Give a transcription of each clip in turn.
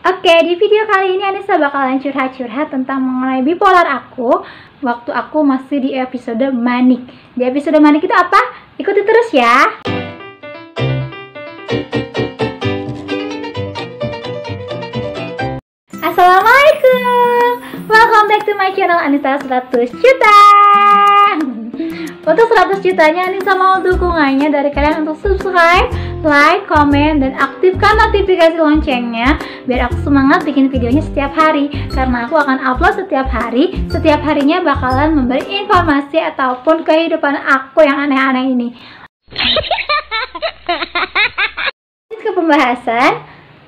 Oke, di video kali ini Anissa bakalan curhat-curhat tentang mengenai bipolar aku waktu aku masih di episode manik. Di episode manik itu apa? Ikuti terus ya. Assalamualaikum, welcome back to my channel Anissa 100 Juta. Untuk 100 jutanya Anissa mau dukungannya dari kalian untuk subscribe, like, komen, dan aktifkan notifikasi loncengnya biar aku semangat bikin videonya setiap hari. Karena aku akan upload setiap hari. Setiap harinya bakalan memberi informasi ataupun kehidupan aku yang aneh-aneh ini. Ke pembahasan,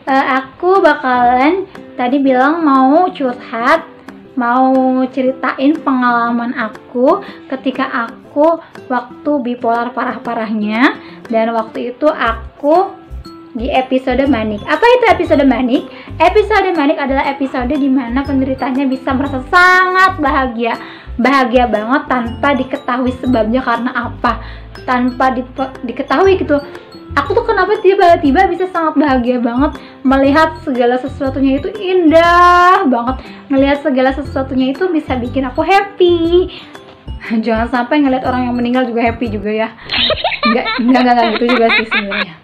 aku bakalan tadi bilang mau curhat, mau ceritain pengalaman aku ketika aku waktu bipolar parah-parahnya. Dan waktu itu aku di episode manik. Apa itu episode manik? Episode manik adalah episode dimana penderitanya bisa merasa sangat bahagia. Bahagia banget tanpa diketahui sebabnya karena apa. Tanpa diketahui gitu. Aku tuh kenapa tiba-tiba bisa sangat bahagia banget melihat segala sesuatunya itu indah banget. Ngelihat segala sesuatunya itu bisa bikin aku happy. Jangan sampai ngelihat orang yang meninggal juga happy juga ya. Enggak gitu juga sih sebenarnya.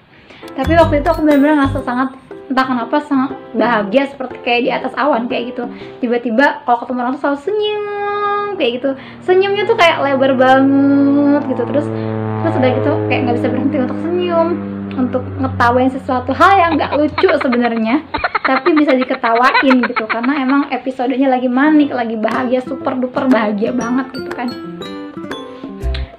Tapi waktu itu aku benar-benar ngerasa sangat, entah kenapa sangat bahagia, seperti kayak di atas awan kayak gitu. Tiba-tiba kalau ketemu orang tuh selalu senyum kayak gitu. Senyumnya tuh kayak lebar banget gitu. Terus udah gitu kayak nggak bisa berhenti untuk senyum, untuk ngetawain sesuatu hal yang nggak lucu sebenarnya, tapi bisa diketawain gitu karena emang episodenya lagi manik, lagi bahagia, super duper bahagia banget gitu kan.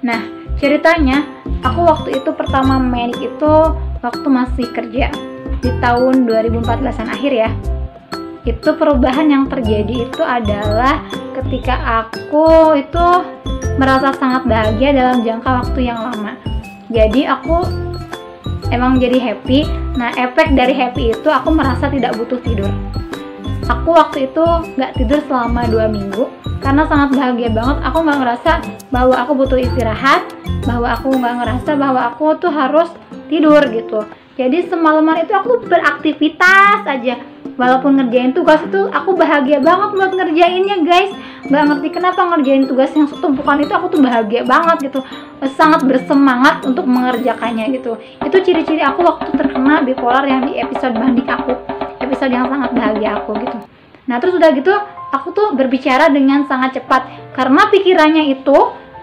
Nah, ceritanya aku waktu itu pertama manik itu waktu masih kerja di tahun 2014-an akhir ya. Itu perubahan yang terjadi itu adalah ketika aku itu merasa sangat bahagia dalam jangka waktu yang lama. Jadi aku emang jadi happy. Nah, efek dari happy itu aku merasa tidak butuh tidur. Aku waktu itu nggak tidur selama 2 minggu karena sangat bahagia banget. Aku nggak ngerasa bahwa aku butuh istirahat, bahwa aku nggak ngerasa bahwa aku tuh harus tidur gitu. Jadi semalaman itu aku beraktivitas aja. Walaupun ngerjain tugas itu aku bahagia banget buat ngerjainnya guys. Nggak ngerti kenapa ngerjain tugas yang setumpukan itu aku tuh bahagia banget gitu. Sangat bersemangat untuk mengerjakannya gitu. Itu ciri-ciri aku waktu terkena bipolar yang di episode manik aku. Episode yang sangat bahagia aku gitu. Nah terus udah gitu aku tuh berbicara dengan sangat cepat. Karena pikirannya itu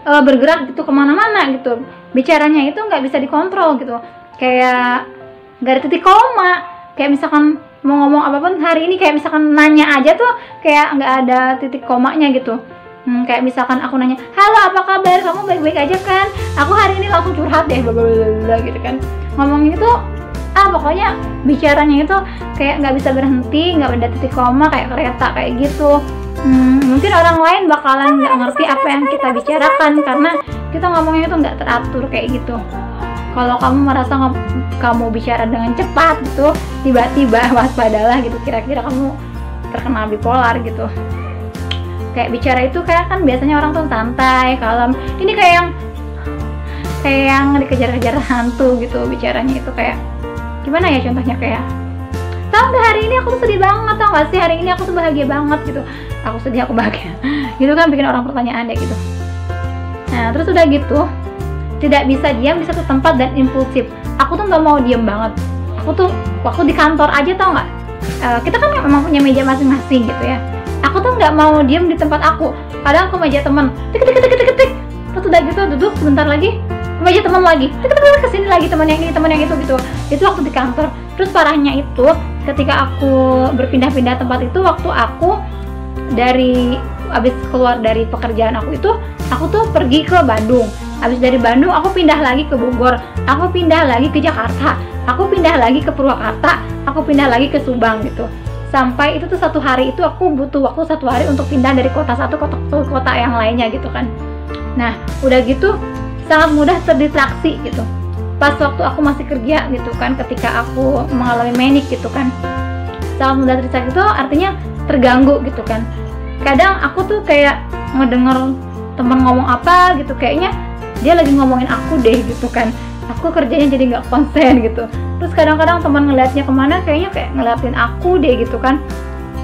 bergerak gitu kemana-mana gitu. Bicaranya itu nggak bisa dikontrol gitu. Kayak nggak ada titik koma. Kayak misalkan mau ngomong apapun hari ini, kayak misalkan nanya aja tuh kayak nggak ada titik komanya gitu. Kayak misalkan aku nanya, halo apa kabar, kamu baik-baik aja kan, aku hari ini langsung curhat deh blablabla gitu kan. Ngomongin itu pokoknya bicaranya itu kayak nggak bisa berhenti, nggak ada titik koma, kayak kereta kayak gitu. Mungkin orang lain bakalan nggak ngerti apa yang kita bicarakan karena kita ngomongnya itu nggak teratur kayak gitu. Kalau kamu merasa kamu bicara dengan cepat gitu, tiba-tiba waspadalah gitu, kira-kira kamu terkena bipolar gitu. Kayak bicara itu kayak kan biasanya orang tuh santai, kalem. Ini kayak yang dikejar-kejar hantu gitu bicaranya itu kayak gimana ya contohnya, kayak tau nggak hari ini aku tuh sedih banget, tau nggak sih hari ini aku tuh bahagia banget gitu. Aku sedih, aku bahagia. Gitu kan bikin orang pertanyaan deh gitu. Nah terus udah gitu tidak bisa diam di satu tempat dan impulsif. Aku tuh nggak mau diam banget. Aku tuh waktu di kantor aja tau nggak, kita kan memang punya meja masing-masing gitu ya. Aku tuh nggak mau diam di tempat aku. Kadang ke meja teman, tik. Terus udah gitu duduk sebentar lagi ke meja teman lagi, tik kesini lagi teman yang ini teman yang itu gitu. Itu waktu di kantor. Terus parahnya itu ketika aku berpindah-pindah tempat itu waktu aku abis keluar dari pekerjaan aku itu, aku tuh pergi ke Bandung. Habis dari Bandung aku pindah lagi ke Bogor, aku pindah lagi ke Jakarta, aku pindah lagi ke Purwakarta, aku pindah lagi ke Subang gitu. Sampai itu tuh satu hari itu aku butuh waktu 1 hari untuk pindah dari kota satu ke kota yang lainnya gitu kan. Nah udah gitu sangat mudah terdistraksi gitu. Pas waktu aku masih kerja gitu kan, ketika aku mengalami manic gitu kan, sangat mudah terdistraksi itu artinya terganggu gitu kan. Kadang aku tuh kayak ngedenger temen ngomong apa gitu, kayaknya dia lagi ngomongin aku deh gitu kan. aku kerjanya jadi nggak konsen gitu. Terus kadang-kadang teman ngeliatnya kemana kayaknya kayak ngeliatin aku deh gitu kan,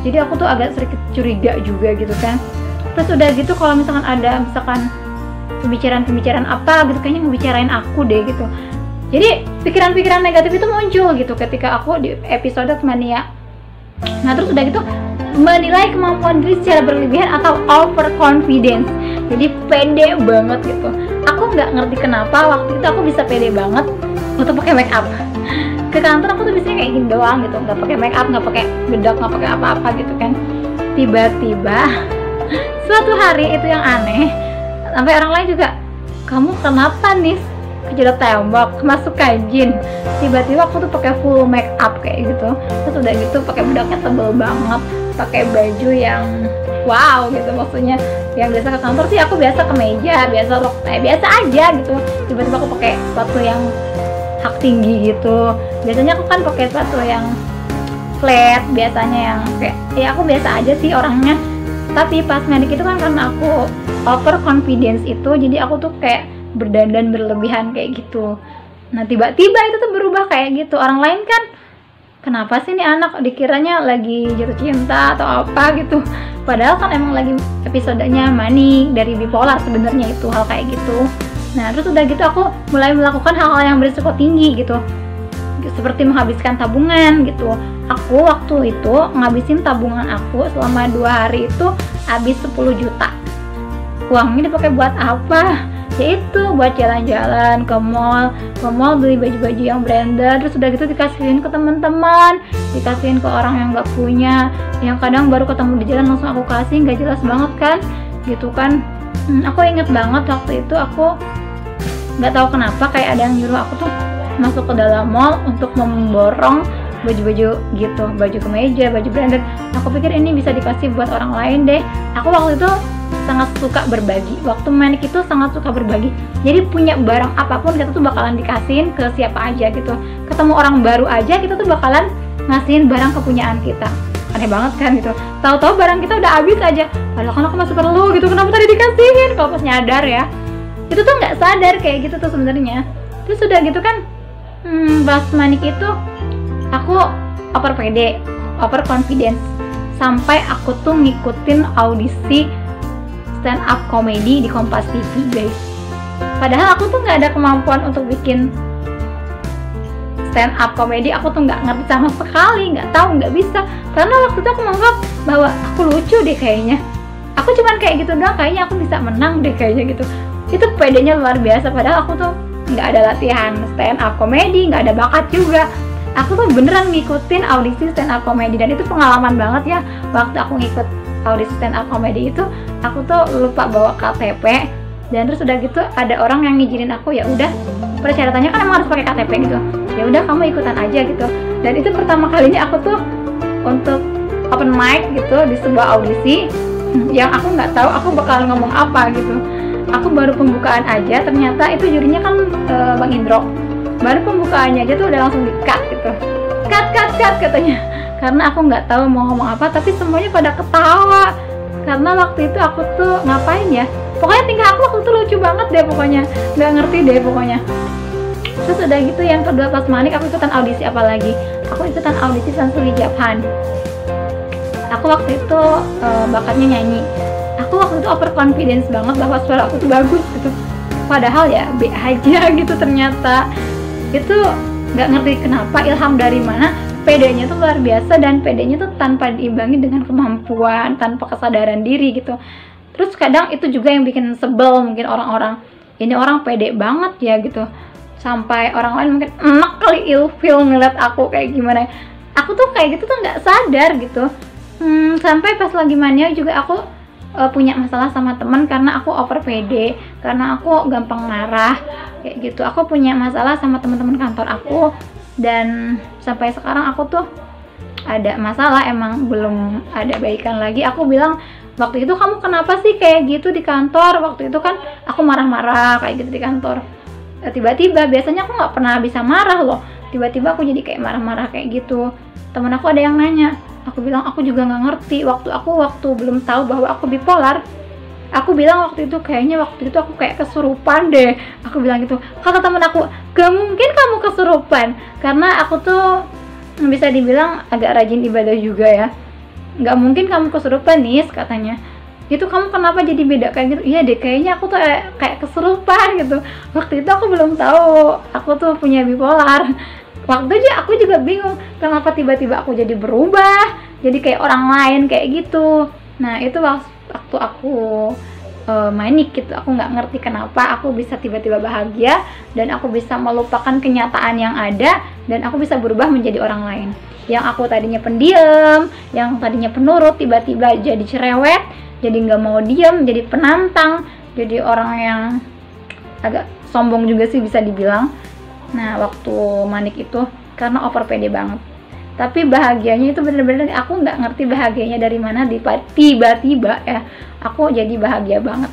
jadi aku tuh agak sedikit curiga juga gitu kan. Terus udah gitu kalau misalkan ada pembicaraan apa gitu, kayaknya ngebicarain aku deh gitu. Jadi pikiran-pikiran negatif itu muncul gitu ketika aku di episode mania. Nah terus udah gitu menilai kemampuan diri secara berlebihan atau overconfidence. Jadi pede banget gitu. Aku nggak ngerti kenapa waktu itu aku bisa pede banget untuk pakai make up. Ke kantor aku tuh biasanya kayak gini doang gitu, nggak pakai make up, nggak pakai bedak, nggak pakai apa-apa gitu kan. Tiba-tiba suatu hari itu yang aneh, sampai orang lain juga, kamu kenapa nih kejedot tembok, masuk kajin. Tiba-tiba aku tuh pakai full make up kayak gitu. Terus udah gitu pakai bedaknya tebel banget, pakai baju yang wow gitu, maksudnya yang biasa ke kantor sih aku biasa kemeja, biasa rok, biasa aja gitu. Tiba-tiba aku pakai sepatu yang hak tinggi gitu. Biasanya aku kan pakai sepatu yang flat, biasanya yang kayak ya aku biasa aja sih orangnya. Tapi pas medik itu kan karena aku overconfidence itu, jadi aku tuh kayak berdandan berlebihan kayak gitu. Nah tiba-tiba itu tuh berubah kayak gitu. Orang lain kan, kenapa sih nih anak, dikiranya lagi jatuh cinta atau apa gitu, padahal kan emang lagi episodenya manik dari bipolar sebenarnya itu hal kayak gitu. Nah terus udah gitu aku mulai melakukan hal-hal yang berisiko tinggi gitu, seperti menghabiskan tabungan gitu. Aku waktu itu ngabisin tabungan aku selama 2 hari itu habis 10 juta. Uangnya dipakai buat apa? Yaitu buat jalan-jalan ke mall beli baju-baju yang branded. Terus udah gitu dikasihin ke teman-teman, dikasihin ke orang yang nggak punya, yang kadang baru ketemu di jalan langsung aku kasih, nggak jelas banget kan gitu kan. Aku inget banget waktu itu aku nggak tahu kenapa kayak ada yang nyuruh aku tuh masuk ke dalam mall untuk memborong baju-baju gitu, baju kemeja, baju branded. Aku pikir ini bisa dikasih buat orang lain deh. Aku waktu itu sangat suka berbagi, waktu manik itu sangat suka berbagi. Jadi punya barang apapun kita tuh bakalan dikasihin ke siapa aja gitu. Ketemu orang baru aja kita tuh bakalan ngasihin barang kepunyaan kita. Aneh banget kan gitu. Tahu-tahu barang kita udah habis aja, padahal kan aku masih perlu gitu, kenapa tadi dikasihin? Kalau pas nyadar ya, itu tuh nggak sadar kayak gitu tuh sebenarnya. Terus udah gitu kan, pas manik itu aku over pede, over confidence, sampai aku tuh ngikutin audisi stand up comedy di Kompas TV guys. Padahal aku tuh nggak ada kemampuan untuk bikin stand up comedy, aku tuh nggak ngerti sama sekali, nggak tahu, nggak bisa. Karena waktu itu aku menganggap bahwa aku lucu deh kayaknya, aku cuman kayak gitu doang, kayaknya aku bisa menang deh kayaknya gitu. Itu pedenya luar biasa, padahal aku tuh nggak ada latihan stand up comedy, nggak ada bakat juga. Aku tuh beneran ngikutin audisi stand up comedy, dan itu pengalaman banget ya. Waktu aku ngikut audisi stand up comedy itu, aku tuh lupa bawa KTP, dan terus udah gitu ada orang yang ngizinin aku, ya udah persyaratannya kan emang harus pakai KTP gitu, ya udah kamu ikutan aja gitu. Dan itu pertama kalinya aku tuh untuk open mic gitu di sebuah audisi yang aku nggak tahu aku bakal ngomong apa gitu. Aku baru pembukaan aja, ternyata itu jurinya kan Bang Indro. Baru pembukaannya aja tuh udah langsung di-cut gitu, cut katanya, karena aku nggak tahu mau ngomong apa, tapi semuanya pada ketawa. Karena waktu itu aku tuh ngapain ya, pokoknya tingkah aku waktu itu lucu banget deh pokoknya, nggak ngerti deh pokoknya. Terus udah gitu yang kedua pas manik aku ikutan audisi apa lagi, aku ikutan audisi Sansuli Japan. Aku waktu itu bakatnya nyanyi. Aku waktu itu overconfidence banget bahwa suara aku tuh bagus gitu, padahal ya B aja gitu. Ternyata itu nggak ngerti kenapa, ilham dari mana, pedenya tuh luar biasa, dan pedenya tuh tanpa diimbangi dengan kemampuan, tanpa kesadaran diri gitu. Terus kadang itu juga yang bikin sebel mungkin orang-orang, ini orang pede banget ya gitu, sampai orang lain mungkin enak kali ilfil ngeliat aku kayak gimana. Aku tuh kayak gitu tuh nggak sadar gitu. Sampai pas lagi mania juga aku punya masalah sama teman karena aku over pede, karena aku gampang marah kayak gitu. Aku punya masalah sama teman-teman kantor aku, dan sampai sekarang aku tuh ada masalah, emang belum ada baikan lagi. Aku bilang waktu itu, kamu kenapa sih kayak gitu di kantor? Waktu itu kan aku marah-marah kayak gitu di kantor. Tiba-tiba, biasanya aku nggak pernah bisa marah loh, tiba-tiba aku jadi kayak marah-marah kayak gitu. Temen aku ada yang nanya, aku bilang aku juga nggak ngerti. Waktu belum tahu bahwa aku bipolar, Aku bilang waktu itu aku kayak kesurupan deh. Aku bilang gitu. Kata temen aku, gak mungkin kamu kesurupan, karena aku tuh bisa dibilang agak rajin ibadah juga ya. Gak mungkin kamu kesurupan nih, katanya. Itu kamu kenapa jadi beda kayak gitu? Iya deh, kayaknya aku tuh kayak kesurupan gitu. Waktu itu aku belum tahu aku tuh punya bipolar. Waktu itu aku juga bingung kenapa tiba-tiba aku jadi berubah, jadi kayak orang lain kayak gitu. Nah itu waktu aku manik gitu, aku nggak ngerti kenapa aku bisa tiba-tiba bahagia dan aku bisa melupakan kenyataan yang ada dan aku bisa berubah menjadi orang lain. Yang aku tadinya pendiam, yang tadinya penurut, tiba-tiba jadi cerewet, jadi nggak mau diem, jadi penantang, jadi orang yang agak sombong juga sih bisa dibilang. Nah waktu manik itu karena over pede banget, tapi bahagianya itu bener-bener aku nggak ngerti bahagianya dari mana, tiba-tiba ya aku jadi bahagia banget.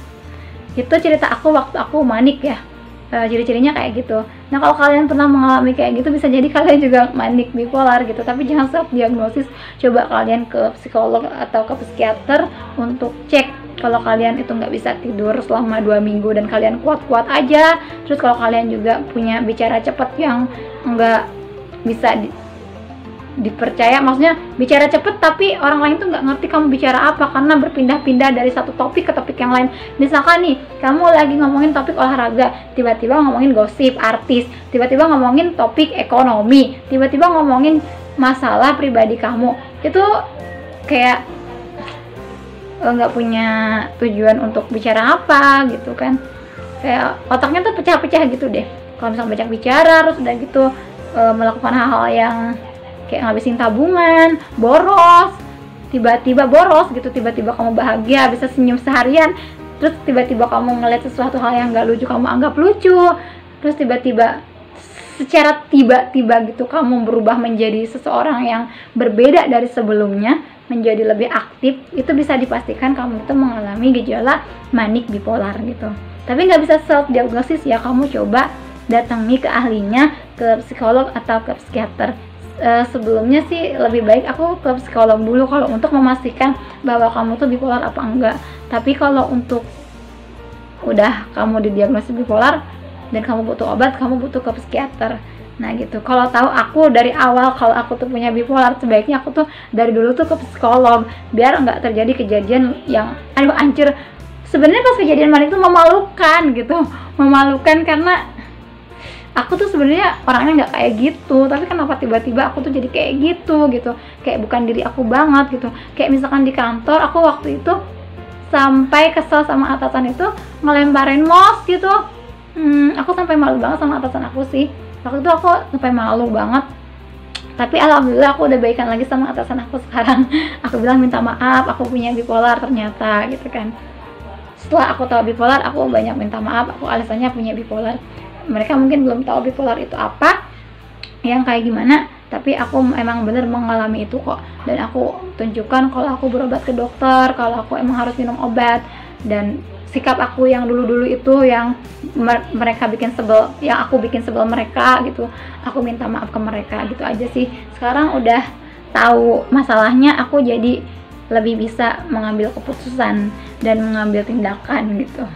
Itu cerita aku waktu aku manik ya. Ciri-cirinya kayak gitu. Nah kalau kalian pernah mengalami kayak gitu, bisa jadi kalian juga manik bipolar gitu, tapi jangan self diagnosis. Coba kalian ke psikolog atau ke psikiater untuk cek. Kalau kalian itu nggak bisa tidur selama 2 minggu dan kalian kuat-kuat aja, terus kalau kalian juga punya bicara cepat yang nggak bisa dipercaya, maksudnya bicara cepet tapi orang lain tuh nggak ngerti kamu bicara apa karena berpindah-pindah dari satu topik ke topik yang lain. Misalkan nih kamu lagi ngomongin topik olahraga, tiba-tiba ngomongin gosip artis, tiba-tiba ngomongin topik ekonomi, tiba-tiba ngomongin masalah pribadi kamu, itu kayak nggak punya tujuan untuk bicara apa gitu kan, kayak otaknya tuh pecah-pecah gitu deh kalau misalnya banyak bicara. Terus udah gitu melakukan hal-hal yang kayak ngabisin tabungan, boros, tiba-tiba boros gitu, tiba-tiba kamu bahagia bisa senyum seharian, terus tiba-tiba kamu ngeliat sesuatu hal yang gak lucu kamu anggap lucu, terus tiba-tiba secara tiba-tiba gitu kamu berubah menjadi seseorang yang berbeda dari sebelumnya, menjadi lebih aktif. Itu bisa dipastikan kamu itu mengalami gejala manik bipolar gitu. Tapi nggak bisa self diagnosis ya, kamu coba datangi ke ahlinya, ke psikolog atau ke psikiater. Sebelumnya sih lebih baik aku ke psikolog dulu kalau untuk memastikan bahwa kamu tuh bipolar apa enggak. Tapi kalau untuk udah kamu didiagnosis bipolar dan kamu butuh obat, kamu butuh ke psikiater. Nah gitu. Kalau tahu aku dari awal kalau aku tuh punya bipolar, sebaiknya aku tuh dari dulu tuh ke psikolog biar nggak terjadi kejadian yang aduh anjir. Sebenarnya pas kejadian manik tuh memalukan gitu, memalukan karena aku tuh sebenarnya orangnya nggak kayak gitu, tapi kenapa tiba-tiba aku tuh jadi kayak gitu, kayak bukan diri aku banget gitu. Kayak misalkan di kantor aku waktu itu sampai kesel sama atasan itu ngelemparin mouse gitu. Aku sampai malu banget sama atasan aku sih. Waktu itu aku sampai malu banget. Tapi alhamdulillah aku udah baikan lagi sama atasan aku sekarang. Aku bilang minta maaf, aku punya bipolar ternyata gitu kan. Setelah aku tahu bipolar, aku banyak minta maaf, aku alasannya punya bipolar. Mereka mungkin belum tahu bipolar itu apa, yang kayak gimana, tapi aku emang bener mengalami itu kok. Dan aku tunjukkan kalau aku berobat ke dokter, kalau aku emang harus minum obat. Dan sikap aku yang dulu-dulu itu yang mereka bikin sebel, yang aku bikin sebel mereka gitu, aku minta maaf ke mereka gitu aja sih. Sekarang udah tahu masalahnya, aku jadi lebih bisa mengambil keputusan dan mengambil tindakan gitu.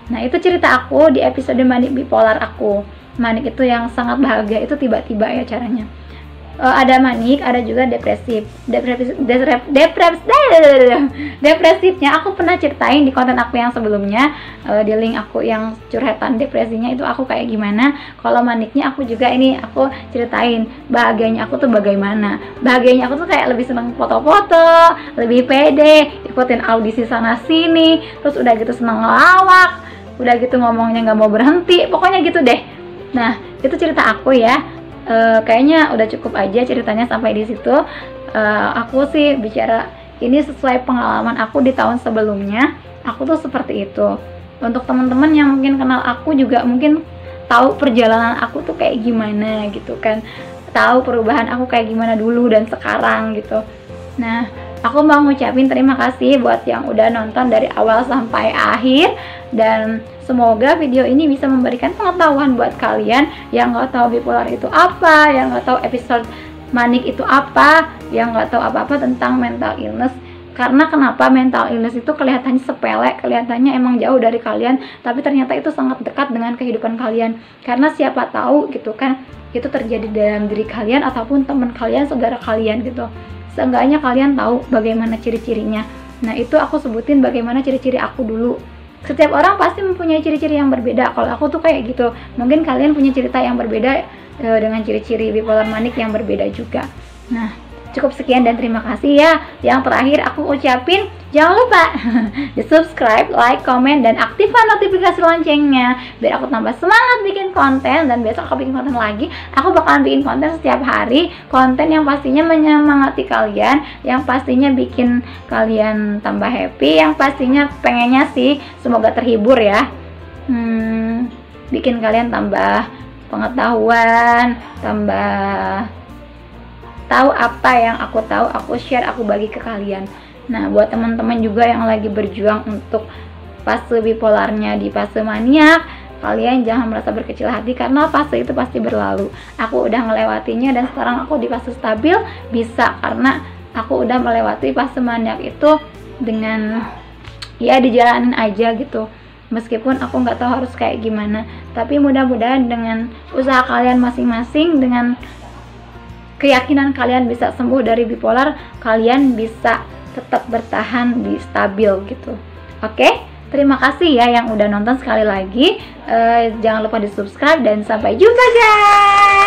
Nah itu cerita aku di episode manik bipolar aku. Manik itu yang sangat bahagia, itu tiba-tiba ya caranya. Ada manik, ada juga depresif. Depresifnya aku pernah ceritain di konten aku yang sebelumnya, di link aku yang curhatan depresinya itu aku kayak gimana. Kalau maniknya aku juga ini aku ceritain bahagianya aku tuh bagaimana. Bahagianya aku tuh kayak lebih seneng foto-foto, lebih pede, ikutin audisi sana sini, terus udah gitu seneng ngelawak, udah gitu ngomongnya nggak mau berhenti, pokoknya gitu deh. Nah itu cerita aku ya. Kayaknya udah cukup aja ceritanya sampai di situ. Aku sih bicara ini sesuai pengalaman aku di tahun sebelumnya. Aku tuh seperti itu. Untuk teman-teman yang mungkin kenal aku juga mungkin tahu perjalanan aku tuh kayak gimana gitu kan, tahu perubahan aku kayak gimana dulu dan sekarang gitu. Nah aku mau ngucapin terima kasih buat yang udah nonton dari awal sampai akhir, dan semoga video ini bisa memberikan pengetahuan buat kalian yang nggak tahu bipolar itu apa, yang nggak tahu episode manik itu apa, yang nggak tahu apa-apa tentang mental illness. Karena kenapa mental illness itu kelihatannya sepele, kelihatannya emang jauh dari kalian, tapi ternyata itu sangat dekat dengan kehidupan kalian. Karena siapa tahu gitu kan, itu terjadi dalam diri kalian ataupun teman kalian, saudara kalian gitu. Seenggaknya kalian tahu bagaimana ciri-cirinya. Nah, itu aku sebutin bagaimana ciri-ciri aku dulu. Setiap orang pasti mempunyai ciri-ciri yang berbeda. Kalau aku tuh kayak gitu. Mungkin kalian punya cerita yang berbeda dengan ciri-ciri bipolar manik yang berbeda juga. Nah, cukup sekian dan terima kasih ya. Yang terakhir aku ucapin, jangan lupa di subscribe, like, komen, dan aktifkan notifikasi loncengnya biar aku tambah semangat bikin konten. Dan besok aku bikin konten lagi. Aku bakalan bikin konten setiap hari, konten yang pastinya menyemangati kalian, yang pastinya bikin kalian tambah happy, yang pastinya pengennya sih semoga terhibur ya. Bikin kalian tambah pengetahuan, tambah tahu apa yang aku tahu, aku share, aku bagi ke kalian. Nah, buat teman-teman juga yang lagi berjuang untuk fase bipolarnya di fase maniak, kalian jangan merasa berkecil hati karena fase itu pasti berlalu. Aku udah melewatinya dan sekarang aku di fase stabil, bisa karena aku udah melewati fase maniak itu dengan ya dijalanin aja gitu. Meskipun aku nggak tahu harus kayak gimana, tapi mudah-mudahan dengan usaha kalian masing-masing, dengan keyakinan kalian bisa sembuh dari bipolar, kalian bisa tetap bertahan di stabil gitu. Oke, terima kasih ya yang udah nonton. Sekali lagi jangan lupa di subscribe dan sampai jumpa guys.